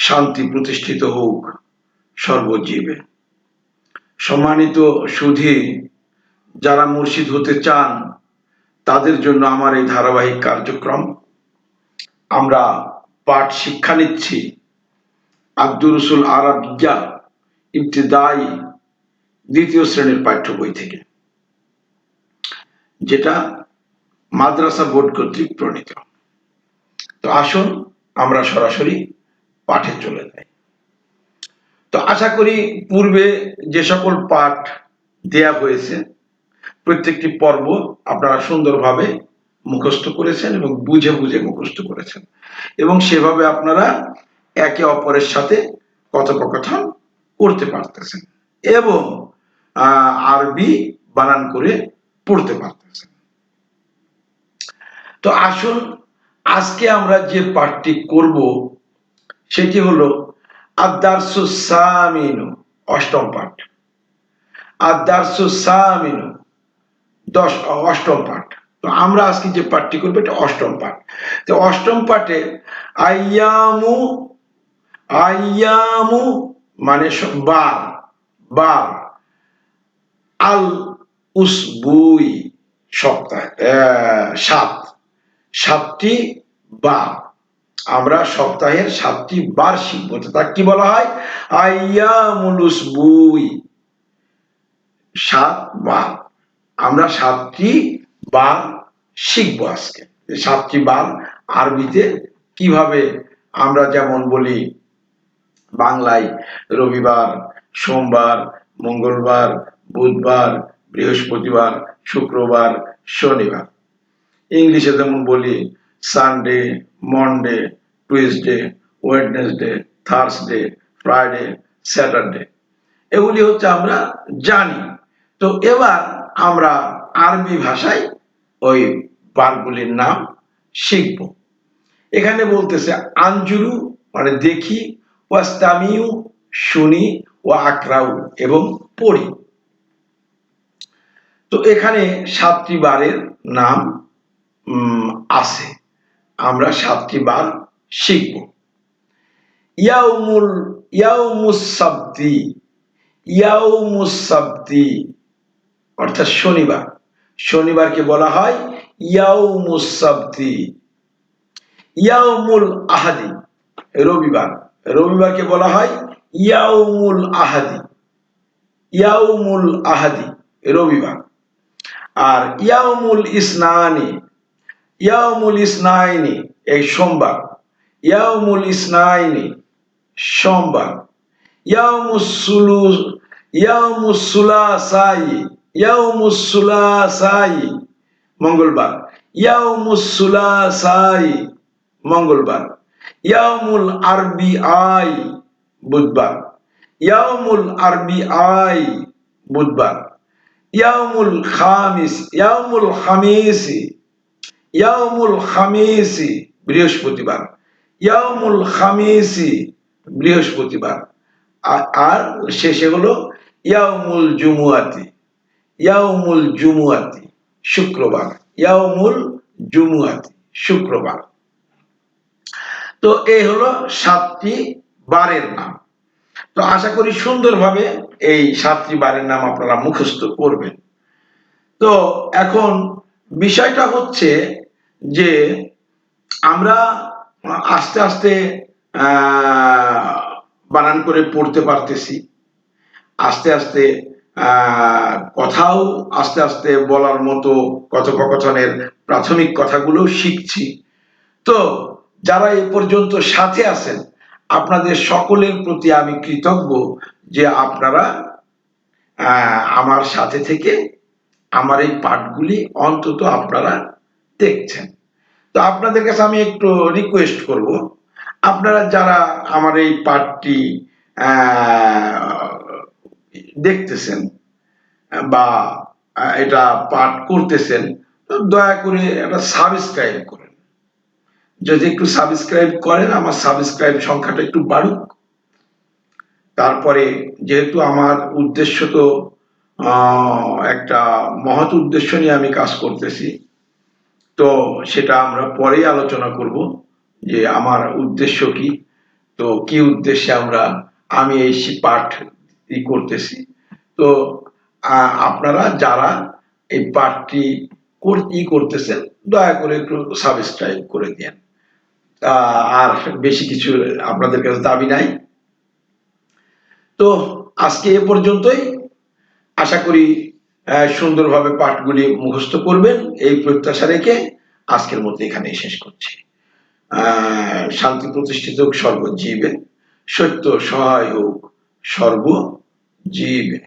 শান্তি প্রতিষ্ঠিত হোক সর্বজীবে। সম্মানিত সুধী, যারা মুর্শিদ হতে চান তাদের জন্য আমার এই ধারাবাহিক কার্যক্রম। আমরা পাঠ শিক্ষা নিচ্ছি আদ-দুরুসুল আরাবিয়্যা ইবতিদাই দ্বিতীয় শ্রেণীর পাঠ্য বই থেকে, যেটা মাদ্রাসা বোর্ড কর্তৃক প্রণীত। তো আসুন আমরা সরাসরি পাঠে চলে যাই। তো আশা করি পূর্বে যে সকল পাঠ দেয়া হয়েছে প্রত্যেকটি পর্ব আপনারা সুন্দরভাবে মুখস্থ করেছেন এবং বুঝে বুঝে মুখস্থ করেছেন, এবং সেভাবে আপনারা একে অপরের সাথে কথোপকথন করতে পারতেছেন এবং আরবি বানান করে পড়তে পারতেছেন। তো আসুন আজকে আমরা যে পাঠটি করব সেটি হলো আদ-দারসুস সামিনু, অষ্টম পাঠ। আদ-দারসুস সামিনু, অষ্টম পাঠ। তো আমরা আজকে যে পাঠটি করবো এটা অষ্টম পাঠ। তো অষ্টম পাঠে আইয়ামু, আইয়ামু মানে বার, বার, আল উসবুই সপ্তাহ, সাত, সাতটি বার। আমরা সপ্তাহের 7টি বার শিখবো। তা কি বলা হয়? আইয়ামুল উসবুই, 7 বার। আমরা 7টি বার শিখবো আজকে। 7টি বার আরবিতে কিভাবে আমরা যেমন বলি বাংলায় রবিবার, সোমবার, মঙ্গলবার, বুধবার, বৃহস্পতিবার, শুক্রবার, শনিবার। ইংলিশে যেমন বলি Sunday, Monday, Tuesday, Wednesday, Thursday, Friday, Saturday. এগুলি হচ্ছে আমরা জানি। তো এবার আমরা আরবি ভাষায় ওই বারগুলির নাম শিখব। এখানে বলতেছে আনজুরু মানে দেখি, ওয়াস্তামিউ শুনি, ও আকরাউ এবং পড়ি। তো এখানে 7টি বারের নাম আছে, আমরা 7টি বার শিখব। ইয়াউমুস সাবতি, ইয়াউমুস সাবতি অর্থাৎ শনিবার। শনিবারকে বলা হয় ইয়াউমুস সাবতি। ইয়াউমুল আহাদি রবিবার, রবিবারকে বলা হয় ইয়াউমুল আহাদি, ইয়াউমুল আহাদি রবিবার। আর ইয়াউমুল ইসনানি, ইয়াউমুল ইসনাইনি এই সোমবার, ইয়াউমুল ইসনাইনি সোমবার। ইয়াউমুস সুলাসাই, ইয়াউমুস সুলাসাই মঙ্গলবার, ইয়াউমুস সুলাসাই মঙ্গলবার। ইয়াউমুল আরবিআই বুধবার, ইয়াউমুল আরবিআই বুধবার। ইয়াউমুল খামিস, ইয়াউমুল খামিসি, ইয়াউমুল খামিসি বৃহস্পতিবার, ইয়াউমুল খামিসি বৃহস্পতিবার। আর শেষে হলো ইয়াউমুল জুমুয়াতি, ইয়াউমুল জুমুয়াতি শুক্রবার, ইয়াউমুল জুমুয়াতি শুক্রবার। তো এই হলো 7টি বারের নাম। তো আশা করি সুন্দরভাবে এই 7টি বারের নাম আপনারা মুখস্থ করবেন। তো এখন বিষয়টা হচ্ছে যে আমরা আস্তে আস্তে বানান করে পড়তে পারতেছি, আস্তে আস্তে কথাও আস্তে আস্তে বলার মতো কথোপকথনের প্রাথমিক কথাগুলো শিখছি। তো যারা এ পর্যন্ত সাথে আছেন আপনাদের সকলের প্রতি আমি কৃতজ্ঞ যে আপনারা আমার সাথে থেকে আমার এই পাঠগুলি অন্তত আপনারা দেখছেন। তো আপনাদের কাছে আমি একটু রিকোয়েস্ট করব, আপনারা যারা আমার এই পাঠটি দেখতেছেন বা এটা পাঠ করতেছেন, দয়া করে একটা সাবস্ক্রাইব করেন। যদি একটু সাবস্ক্রাইব করেন, আমার সাবস্ক্রাইব সংখ্যাটা একটু বাড়ুক। তারপরে যেহেতু আমার উদ্দেশ্য তো একটা মহৎ উদ্দেশ্য নিয়ে আমি কাজ করতেছি, তো সেটা আমরা পরেই আলোচনা করব যে আমার উদ্দেশ্য কি। তো তো কি উদ্দেশ্যে আমি এই পাঠ করতেছি। তো আপনারা যারা এই পাঠটি করতেছেন দয়া করে একটু সাবস্ক্রাইব করে দিন। আর বেশি কিছু আপনাদের কাছে দাবি নাই। তো আজকে এ পর্যন্তই। আশা করি সুন্দরভাবে পাঠগুলি মুখস্থ করবেন এই প্রত্যাশা রেখে আজকের মতো এখানেই শেষ করছি। শান্তি প্রতিষ্ঠিত হোক সর্বজীবে, সত্য সহায় হোক সর্বজীবে।